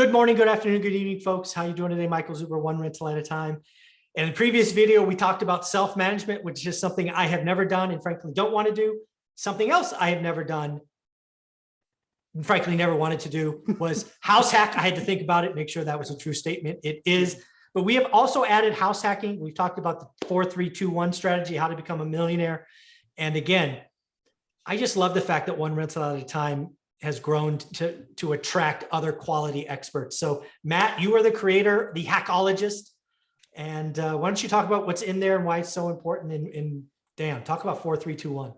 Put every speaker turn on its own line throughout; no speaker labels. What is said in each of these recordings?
Good morning, good afternoon, good evening, folks. How you doing today? Michael Zuber, one rental at a time. In the previous video, we talked about self-management, which is something I have never done and frankly don't want to do. Something else I have never done and frankly never wanted to do was house hack. I had to think about it, make sure that was a true statement. It is. But we have also added house hacking. We've talked about the 4-3-2-1 strategy, how to become a millionaire. And again, I just love the fact that one rental at a time has grown to attract other quality experts. So Matt, you are the creator, the hackologist. And why don't you talk about what's in there and why it's so important? And Dan, talk about 4-3-2-1.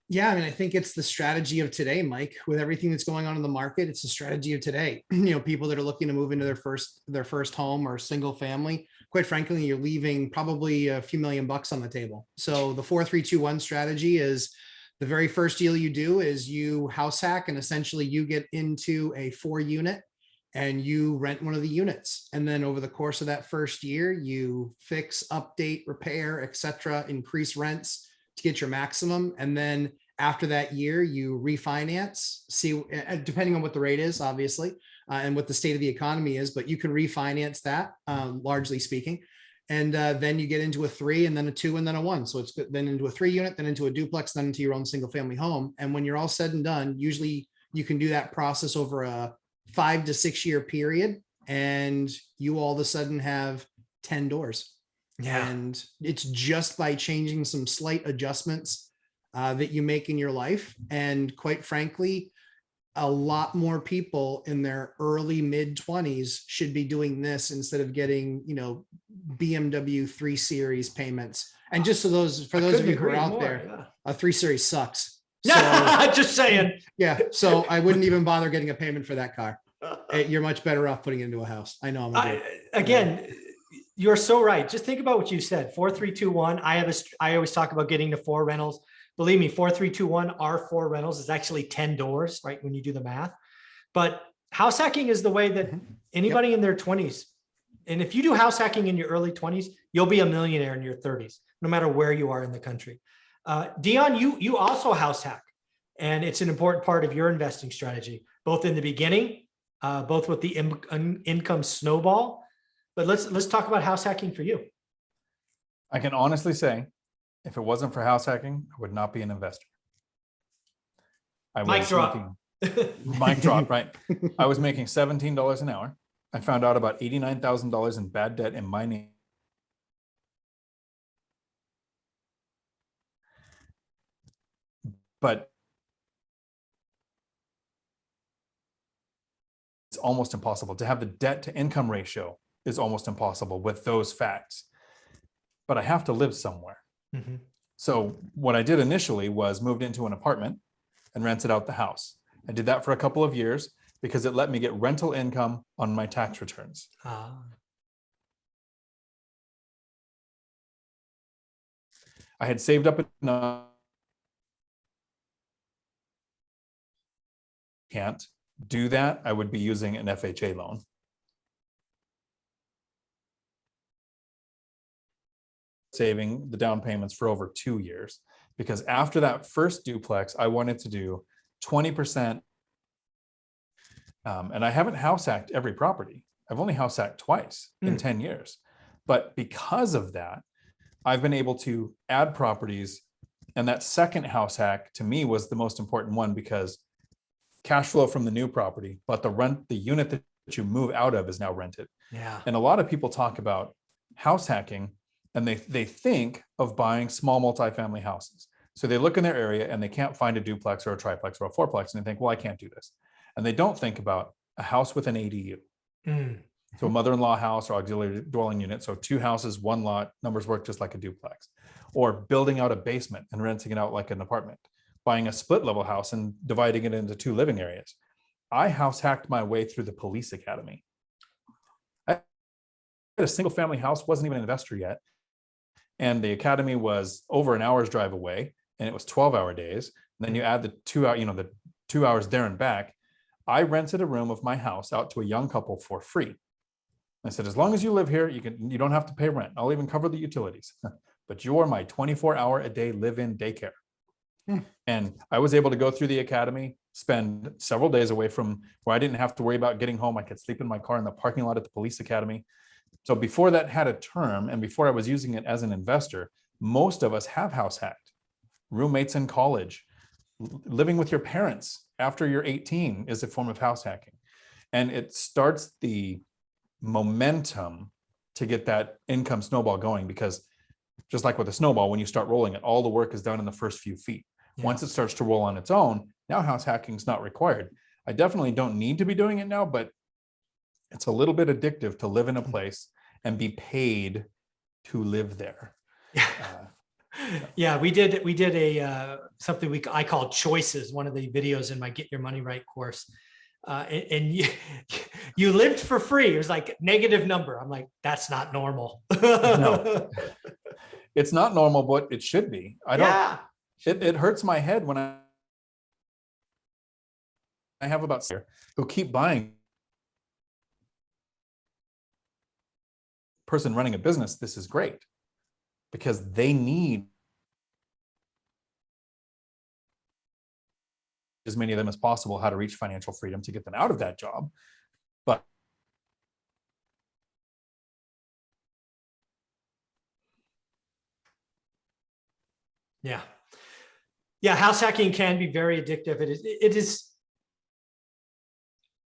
Yeah, I mean, I think it's the strategy of today, Mike, with everything that's going on in the market. It's the strategy of today. People that are looking to move into their first home or single family, quite frankly, you're leaving probably a few $1,000,000 on the table. So the 4-3-2-1 strategy is the very first deal you do is you house hack, and essentially you get into a 4-unit and you rent one of the units. And then over the course of that first year, you fix, update, repair, etc., increase rents to get your maximum. And then after that year, you refinance, see, depending on what the rate is, obviously, and what the state of the economy is, but you can refinance that, largely speaking. And then you get into a 3 and then a 2 and then a 1. So it's then into a 3-unit, then into a duplex, then into your own single family home. And when you're all said and done, usually you can do that process over a 5 to 6 year period. And you all of a sudden have 10 doors.
Yeah.
And it's just by changing some slight adjustments that you make in your life. And quite frankly, a lot more people in their early mid-20s should be doing this instead of getting, BMW 3 Series payments. And just for those of you who are out there, a 3 Series sucks. So,
just saying.
Yeah. So I wouldn't even bother getting a payment for that car. You're much better off putting it into a house. I know.
Again, you're so right. Just think about what you said. 4-3-2-1. I always talk about getting to 4 rentals. Believe me, 4-3-2-1, our 4 rentals is actually 10 doors, right? When you do the math. But house hacking is the way that anybody in their 20s, and if you do house hacking in your early 20s, you'll be a millionaire in your 30s, no matter where you are in the country. Dion, you also house hack, and it's an important part of your investing strategy, both in the beginning, both with the income snowball. But let's talk about house hacking for you.
I can honestly say, if it wasn't for house hacking, I would not be an investor.
Mic drop.
Mic drop, right? I was making $17 an hour. I found out about $89,000 in bad debt in my name. But it's almost impossible to have the debt to income ratio is almost impossible with those facts. But I have to live somewhere.
Mm-hmm.
So what I did initially was moved into an apartment and rented out the house. I did that for a couple of years because it let me get rental income on my tax returns. I had saved up enough. Can't do that. I would be using an FHA loan. Saving the down payments for over 2 years, because after that first duplex, I wanted to do 20%. And I haven't house hacked every property. I've only house hacked twice in 10 years. But because of that, I've been able to add properties. And that second house hack to me was the most important one, because cash flow from the new property, but the unit that you move out of is now rented.
Yeah.
And a lot of people talk about house hacking, and they think of buying small multifamily houses. So they look in their area and they can't find a duplex or a triplex or a fourplex, and they think, well, I can't do this. And they don't think about a house with an ADU. So a mother-in-law house or auxiliary dwelling unit. So 2 houses, 1 lot, numbers work just like a duplex. Or building out a basement and renting it out like an apartment. Buying a split level house and dividing it into 2 living areas. I house hacked my way through the police academy. I had a single family house, wasn't even an investor yet. And the academy was over an hour's drive away, and it was 12-hour days. And then you add the 2 hour, the 2 hours there and back. I rented a room of my house out to a young couple for free. I said, as long as you live here, you don't have to pay rent. I'll even cover the utilities, but you're my 24-hour a day live-in daycare. And I was able to go through the academy, spend several days away from where I didn't have to worry about getting home. I could sleep in my car in the parking lot at the police academy. So before that had a term, and before I was using it as an investor, most of us have house hacked. Roommates in college, living with your parents after you're 18 is a form of house hacking. And it starts the momentum to get that income snowball going, because just like with a snowball, when you start rolling it, all the work is done in the first few feet.
Yeah.
Once it starts to roll on its own, now house hacking is not required. I definitely don't need to be doing it now, but it's a little bit addictive to live in a place and be paid to live there.
Yeah. Yeah, we did a something I call choices, one of the videos in my Get Your Money Right course. And you lived for free. It was like negative number. I'm like, that's not normal.
No. It's not normal, but it should be.
Yeah.
It hurts my head when I have about who keep buying. Person running a business, this is great because they need as many of them as possible how to reach financial freedom to get them out of that job. But
yeah. Yeah, house hacking can be very addictive.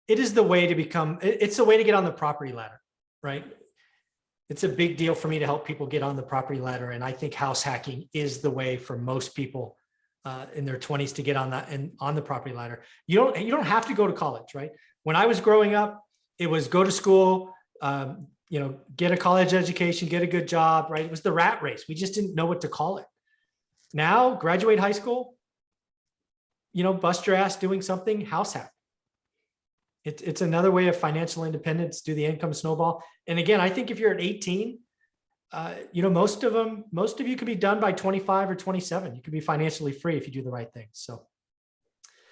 It is the way to become, it's the way to get on the property ladder, right? It's a big deal for me to help people get on the property ladder. And I think house hacking is the way for most people in their 20s to get on that and on the property ladder. You don't have to go to college, right? When I was growing up, it was go to school, get a college education, get a good job, right? It was the rat race. We just didn't know what to call it. Now, graduate high school, bust your ass doing something, house hack. It's another way of financial independence, do the income snowball. And again, I think if you're at 18, most of you could be done by 25 or 27. You could be financially free if you do the right things. So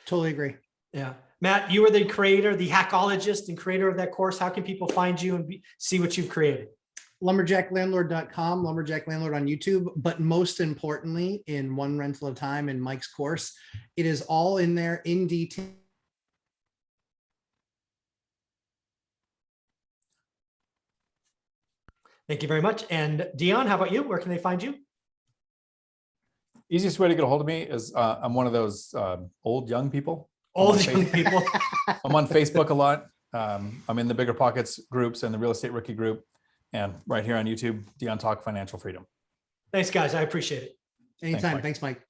Totally agree.
yeah. Matt, you are the creator, the hackologist and creator of that course. How can people find you and see what you've created?
Lumberjacklandlord.com, Lumberjack Landlord on YouTube, but most importantly, in One Rental at a Time in Mike's course, it is all in there in detail.
Thank you very much. And Dion, how about you? Where can they find you?
easiest way to get a hold of me is I'm one of those old young people.
Old young people.
I'm on Facebook a lot. I'm in the Bigger Pockets groups and the Real Estate Rookie group, and right here on YouTube, Dion Talk Financial Freedom.
Thanks, guys. I appreciate it.
Anytime.
Mike.
Thanks, Mike.